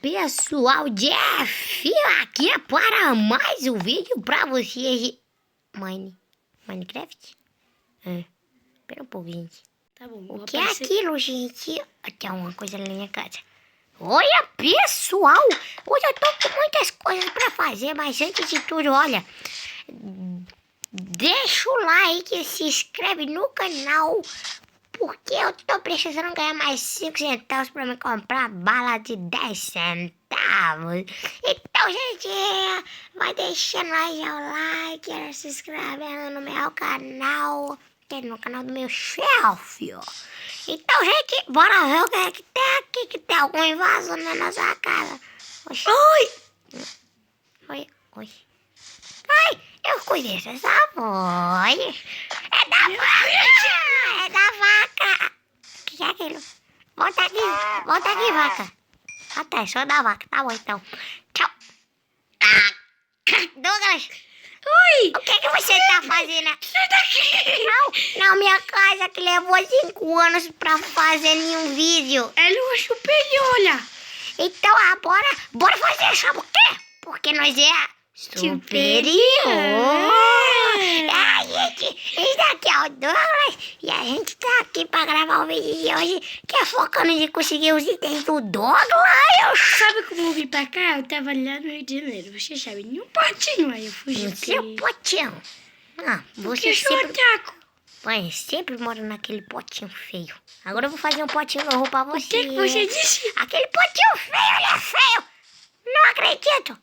Pessoal, Jeff aqui é para mais um vídeo pra vocês de Minecraft? Espera um pouco, gente. Tá bom, O que é aquilo, gente? Tem uma coisa ali na minha casa. Olha, pessoal, hoje eu tô com muitas coisas pra fazer, mas antes de tudo, olha, deixa o like e se inscreve no canal, porque eu tô precisando ganhar mais 5 centavos pra me comprar bala de 10 centavos. Então, gente, vai deixando aí o like, se inscrevendo no meu canal, que é no canal do meu chefe, ó. Então, gente, bora ver o que é que tem aqui, que tem algum invasor na nossa casa. Oxi. Oi. Ai, eu conheço essa voz. É da vaca! É da vaca! O que é aquilo? Volta aqui, vaca. Até, sou da vaca. Tá bom, então. Tchau. Douglas! Oi! O que você tá fazendo? Sai daqui! Não, minha casa que levou 5 anos pra fazer nenhum vídeo. Ela é uma superiora. Então, bora fazer, sabe o quê? Porque nós é superior. Gente, esse daqui é o Douglas e a gente tá aqui pra gravar o vídeo de hoje, que é focando de conseguir os itens do Douglas. Sabe como eu vim pra cá? Eu tava lá no Rio de Janeiro, você sabe, em um potinho aí eu fugi. No seu potinho. Porque eu sou otaku. Mãe, sempre mora naquele potinho feio. Agora eu vou fazer um potinho novo pra você. O que você disse? Aquele potinho feio, ele é feio. Não acredito.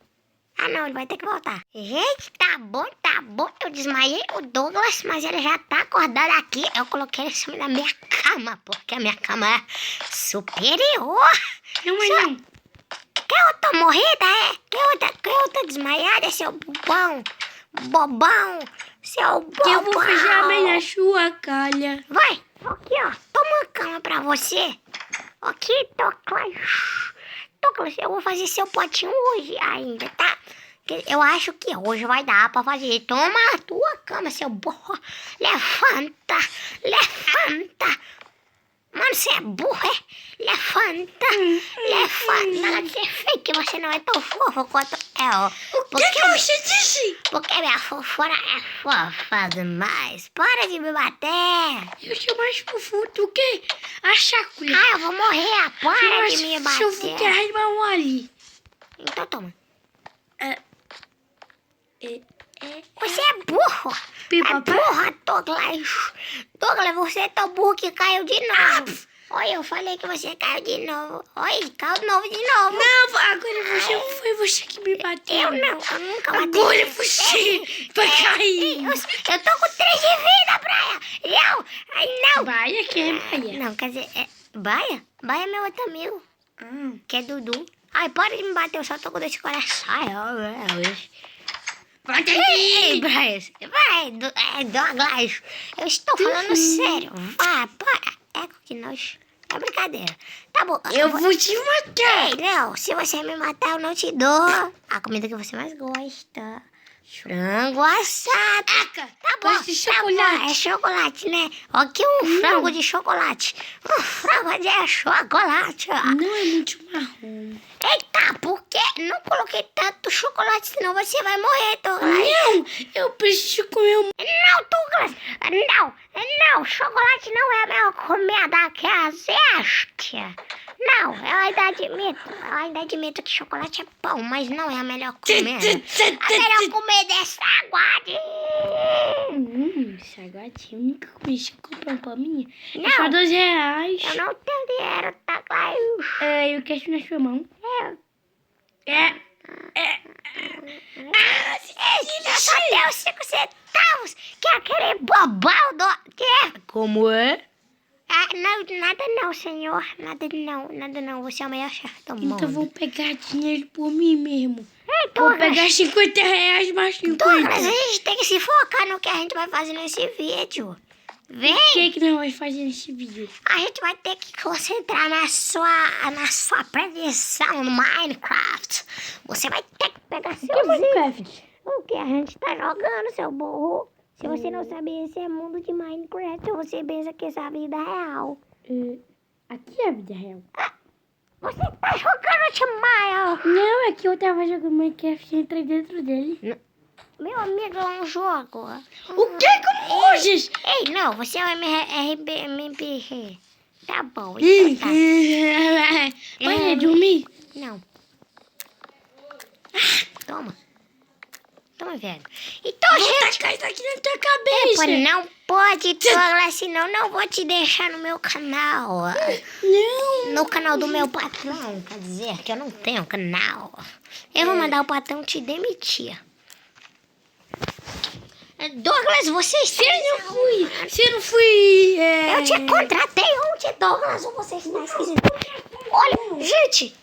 Não, ele vai ter que voltar. Gente, tá bom. Eu desmaiei o Douglas, mas ele já tá acordado aqui. Eu coloquei ele em cima da minha cama, porque a minha cama é superior. Não. Quer outra morrida, é? Quer outra desmaiada, seu bobão, seu bobão. Eu vou fazer bem na sua calha. Vai, aqui, ó. Toma uma cama pra você. Aqui, Douglas, eu vou fazer seu potinho hoje ainda, tá? Eu acho que hoje vai dar pra fazer. Toma a tua cama, seu burro. Levanta. Mano, você é burro, é? Levanta. Nada de ser fake, você não é tão fofo quanto eu. O que você disse? Porque minha fofura é fofa demais. Para de me bater. Eu sou mais fofo do que a chácara. Eu vou morrer. Para de me bater. Eu vou ter raiva ali. Então toma. Você é burro. É burro, Douglas. Douglas, você é tão burro que caiu de novo. Olha, eu falei que você caiu de novo. Olha, caiu de novo. Não, agora foi você que me bateu. Eu nunca bati. Agora você vai cair. Eu tô com 3 de vida, Braia. Não. Baia? Quem é Baia? Não, quer dizer, Baia? Baia é meu outro amigo. Que é Dudu. Ai, para de me bater, eu só tô com 2 corações. Vai Ei, Bryce, Douglas, eu estou falando sério. Vai, para. Que nós... É brincadeira. Tá bom. Eu vou te matar. Ei, não, se você me matar, eu não te dou a comida que você mais gosta. Frango assado. Tá bom, gosto de chocolate. Bom, é chocolate, né? Aqui um frango de chocolate. Um frango de chocolate. Não é muito marrom. Eita, por quê? Não coloquei tanto chocolate, senão você vai morrer, Douglas. Não, eu preciso comer um... Não, Douglas. Não, chocolate não é a melhor comida que existe. Não, eu ainda admito que chocolate é bom, mas não é a melhor comida. A melhor comida é saguade. Saguade, eu nunca comi. Você comprou um pra mim? Não. É só R$2. Eu não tenho dinheiro, Douglas. Eu quero na sua mão. Eu só tenho 5 centavos, que é aquele bobão do... Como é? Não, nada não, senhor. Nada não. Você é o melhor chefe do mundo. Então vou pegar dinheiro por mim mesmo. Douglas, Vou pegar R$50 mais 50. Douglas, a gente tem que se focar no que a gente vai fazer nesse vídeo. Vem! O que nós vamos fazer nesse vídeo? A gente vai ter que concentrar na sua aprendizagem no Minecraft. Você vai ter que pegar seu Minecraft? O que a gente tá jogando, seu burro? Se você não sabe, esse é mundo de Minecraft. Você pensa que essa vida é real. Aqui é a vida real. Você tá jogando demais. Não, é que eu tava jogando Minecraft e entrei dentro dele. Meu amigo, é um jogo. O que? Como hoje? Ei, não, você é um MPG. Tá bom, Ih, então tá. Vai dormir? Não. Toma. Toma, velho. Então, Vou gente... tacar isso aqui na tua Epa, cabeça. não pode, Douglas, senão não vou te deixar no meu canal. Não. No canal do meu patrão, quer dizer que eu não tenho canal. Eu vou mandar o patrão te demitir. Douglas, você está... Se eu não fui... Eu te contratei ontem, Douglas, ou você está esquisito? Olha, gente,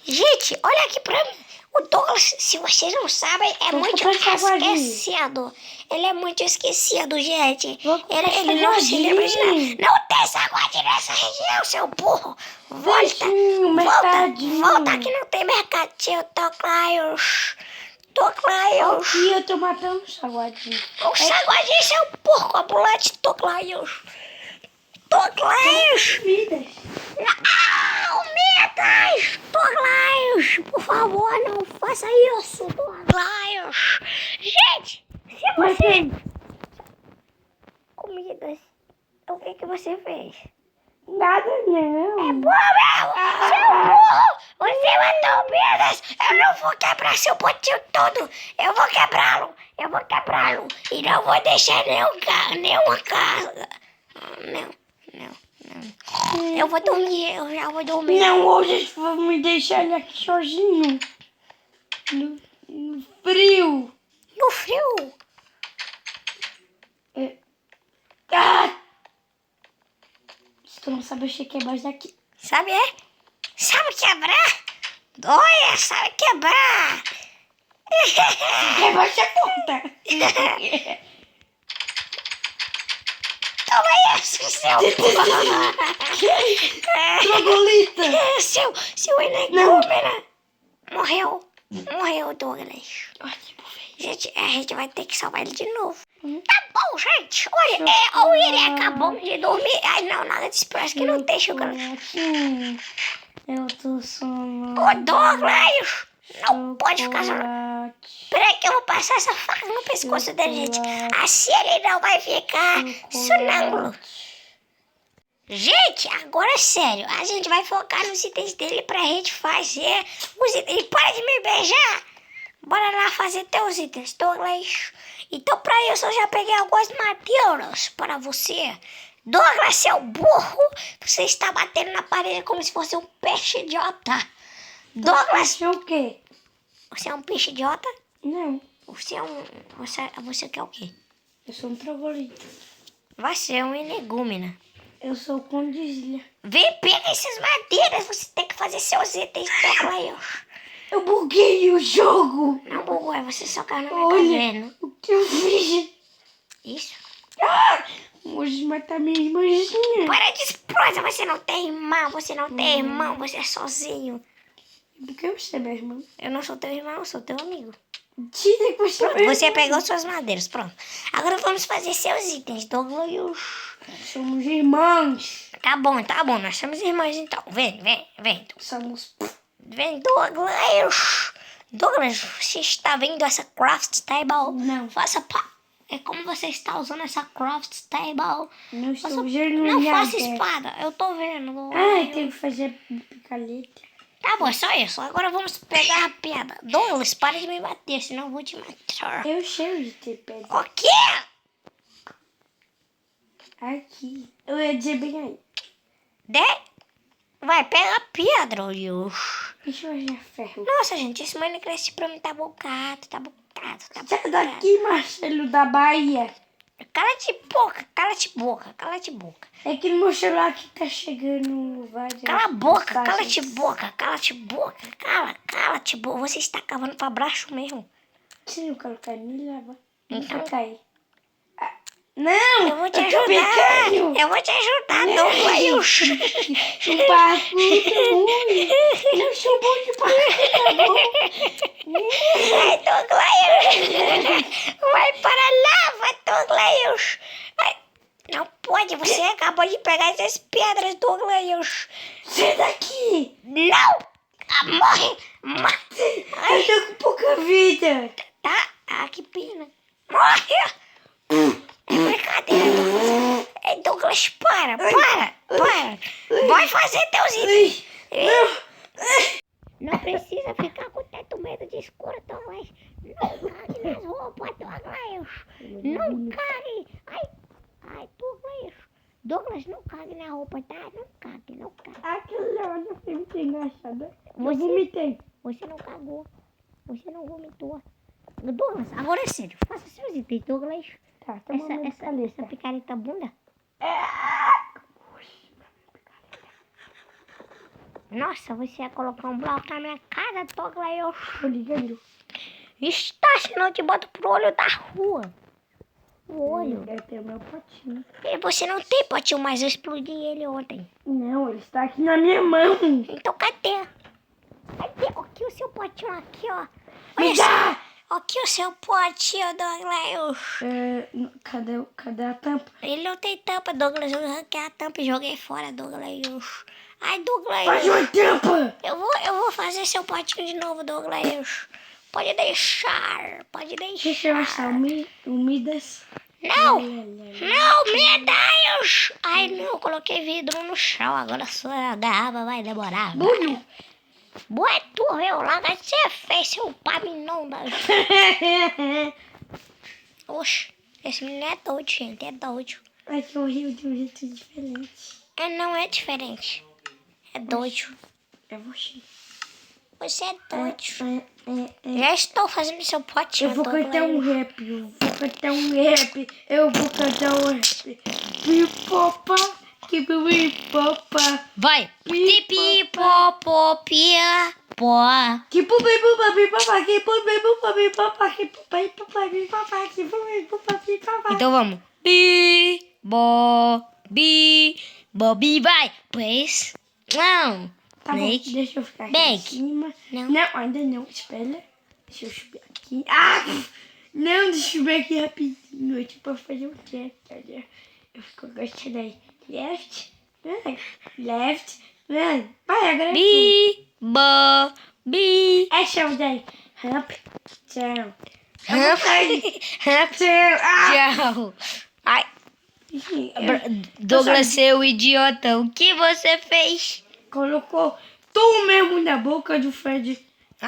olha aqui pra mim. O Douglas, se vocês não sabem, é muito esquecido. Ele é muito esquecido, gente. Ele não se lembra de nada. Não tem saguadinho nessa região, seu burro. Volta que não tem mercadinho, Douglas. Aqui eu tô matando o saguadinho. O saguadinho, seu porco ambulante, Douglas. Vidas. Não, Midas! Douglas, por favor, não faça isso, Douglas. Gente, se você... Comidas, o que você fez? Nada não. É burro, seu burro! Você matou o Midas! Eu não vou quebrar seu botinho todo! Eu vou quebrá-lo! E não vou deixar nenhuma casa! Não. Eu vou dormir, eu já vou dormir. Não, hoje vou me deixar ele aqui sozinho. No frio. No frio? Ah! Se tu não sabe, eu cheguei embaixo daqui. Sabe, é? Sabe quebrar? Olha, sabe quebrar. Rebaixa a conta. Toma isso, seu... Trogolita. Seu energúmena. Morreu, Douglas. Gente, a gente vai ter que salvar ele de novo. Tá bom, gente. Olha, ou ele acabou de dormir. Ai, não, nada disso. Parece que não tem chocolate. Eu tô sono. Ô, Douglas! Não pode ficar só... Peraí que eu vou passar essa faca no pescoço dele, gente. Assim ele não vai ficar sonâmbulo. Gente, agora é sério. A gente vai focar nos itens dele pra gente fazer os itens. Para de me beijar! Bora lá fazer teus itens, Douglas. Então pra isso eu já peguei algumas madeiras para você. Douglas, seu burro! Você está batendo na parede como se fosse um peixe idiota. Douglas! Você é o quê? Você é um peixe idiota? Não, Você é um... Você quer o quê? eu sou um trogolita. Você é um energúmena. Eu sou o condizilha. Vem, pega essas madeiras. Você tem que fazer seus itens, Douglas. Eu buguei o jogo. Não bugou, você só caiu no Olha caverna. o que eu fiz. Isso. Hoje matar minha irmãzinha. Para de esprosa, você não tem irmão, você é sozinho. Por que você é meu irmão? Eu não sou teu irmão, eu sou teu amigo. Tira que você é meu Você irmão. pegou suas madeiras, pronto. Agora vamos fazer seus itens, Douglas. Somos irmãos. Tá bom, nós somos irmãos então. Vem. Somos... Vem, Douglas. Douglas, você está vendo essa craft table? Não. Faça É como você está usando essa craft table. Não estou Faça... vendo Não nada. faça espada, eu tô vendo. Ai, tenho que fazer picaleta. Tá bom, é só isso. Agora vamos pegar a pedra. Douglas, para de me bater, senão eu vou te matar. Eu cheio de ter pedra. O quê? Aqui. Eu ia dizer bem aí. Vai, pega a pedra, Deus. Deixa eu achar ferro. Nossa, gente, esse Minecraft pra mim tá bocado. Sai daqui, Marcelo da Bahia. Cala-te boca. É que no meu celular que tá chegando várias Cala a boca, mensagens. cala-te boca. Cala-te boca. Você está cavando pra baixo mesmo. Se eu colocar nele, lava. Então- Não cair. Não! Eu vou te tô ajudar. pecando. Eu vou te ajudar, Douglas. Um parkour ruim. Eu sou bom de parkour, tá bom? Vai, Douglas. Vai para lá, Douglas. Não pode, você acabou de pegar essas pedras, Douglas. Sai daqui! Não! Morre! Eu tô com pouca vida. Tá? Ah, que pena. Morre! É brincadeira, Douglas. Douglas, para. Vai fazer teus itens. Não precisa ficar com tanto medo de escuro, Douglas. Não cague nas roupas, Douglas. Não cague. Ai, Douglas. Douglas, não cague na roupa, tá? Não cague. Aquela hora foi muito engraçada. Eu vomitei. Você não cagou. Você não vomitou. Douglas, agora é sério. Faça seus itens, Douglas. Tá, toma Essa picareta bunda. Nossa, você ia colocar um bloco na minha casa, Douglas. Liga. Está, senão eu te boto pro olho da rua. O olho. Deve ter o meu potinho. E você não tem potinho, mas eu explodi ele ontem. Não, ele está aqui na minha mão. Então cadê? Aqui o seu potinho, aqui, ó. Me dá! Aqui o seu potinho, Douglas. Cadê a tampa? Ele não tem tampa, Douglas. Eu arranquei a tampa e joguei fora, Douglas. Ai, Douglas. Faz uma tampa! Eu vou fazer seu potinho de novo, Douglas. Pode deixar. Deixa eu achar umidas. Não, medalhas. Ai, não, coloquei vidro no chão. Agora sua garrafa vai demorar. Bulho! Boa tu, viu? Logo você fez seu paminondas. Oxe, esse menino é doido, gente. É doido. É que eu rio de um jeito diferente. Não é diferente. É doido. É você. Você é doido. Já estou fazendo seu potinho. Eu vou cantar um rap. Pipopa, que pipopa. Vai. Pipipopopia. Que pipopa. Então vamos. Bobi, vai. Pois. Não. Tá bom, Snake. deixa eu ficar aqui Bag. em cima. Não. Não, ainda não. Espera. Deixa eu subir aqui. Ah! Não, deixa eu subir aqui rapidinho. Tipo, fazer o quê? Olha. Eu fico gostando aí. Left. Left. Vai, agora é tu. É chão daí. Ramp. Tchau. Tchau. Ai, Douglas, seu idiota, o que você fez? Colocou tu mesmo na boca do Fred.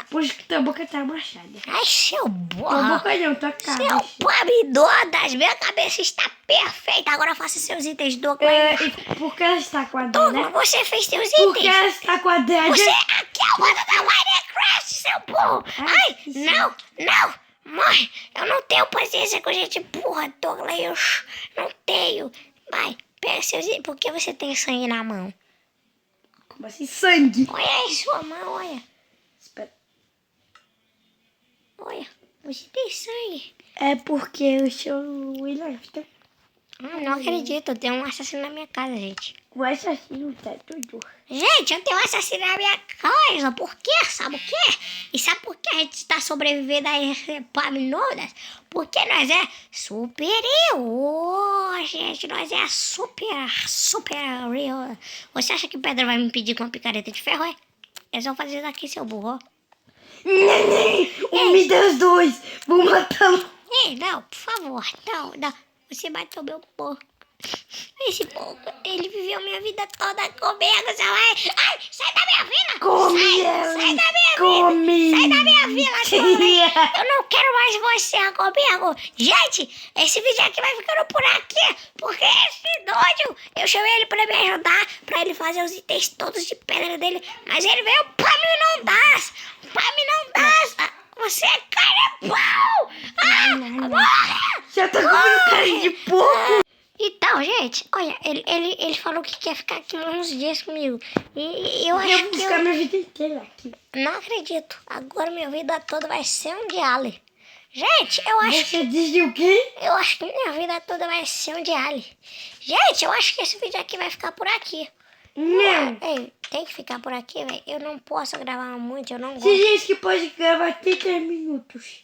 Por isso que tua boca tá abaixada. Ai, seu Tua borra. boca não, tua cara. Seu pabidodas, minha cabeça está perfeita. Agora faça seus itens, Douglas. Por que ela está quadrada? Douglas, você fez seus Por que itens. ela está quadrada? Você aqui é o modo da Minecraft, seu burro. Ai, não. Morre. Eu não tenho paciência com gente burra, Douglas. Não tenho. Vai, pega seus itens. Por que você tem sangue na mão? Como assim, sangue? Olha aí sua mão, olha. Espera. Olha, você tem sangue. É porque eu sou o William. Não acredito, tem um assassino na minha casa, gente. O assassino tá tudo. Gente, eu tenho um assassino na minha casa. Por quê? Sabe o quê? E sabe por que a gente está sobrevivendo a esse Paminodas? Porque nós é superior, gente. Nós é superior. Você acha que pedra vai me impedir com uma picareta de ferro, é? É só fazer isso aqui, seu burro. Me dá os dois. Vou matá-lo. Ei, não, por favor. Não. Você bateu meu porco. Esse porco, ele viveu minha vida toda comigo, seu ai, sai da minha vila! Sai da minha vila! Sai da minha vila, eu não quero mais você comigo! Gente, esse vídeo aqui vai ficando por aqui, porque esse doido, eu chamei ele pra me ajudar, pra ele fazer os itens todos de pedra dele, mas ele veio pra mim não dar! Você é cara de pau! Morre! Já tá comendo carne de porco! Então, gente, olha, ele falou que quer ficar aqui uns dias comigo. E eu acho eu vou ficar minha vida inteira aqui. Não acredito. Agora minha vida toda vai ser um diálogo. Gente, eu acho... Você disse o quê? Eu acho que minha vida toda vai ser um diálogo. Gente, eu acho que esse vídeo aqui vai ficar por aqui. Não. Ei, tem que ficar por aqui, velho. Eu não posso gravar muito, eu não gosto. Você disse que pode gravar 30 minutos.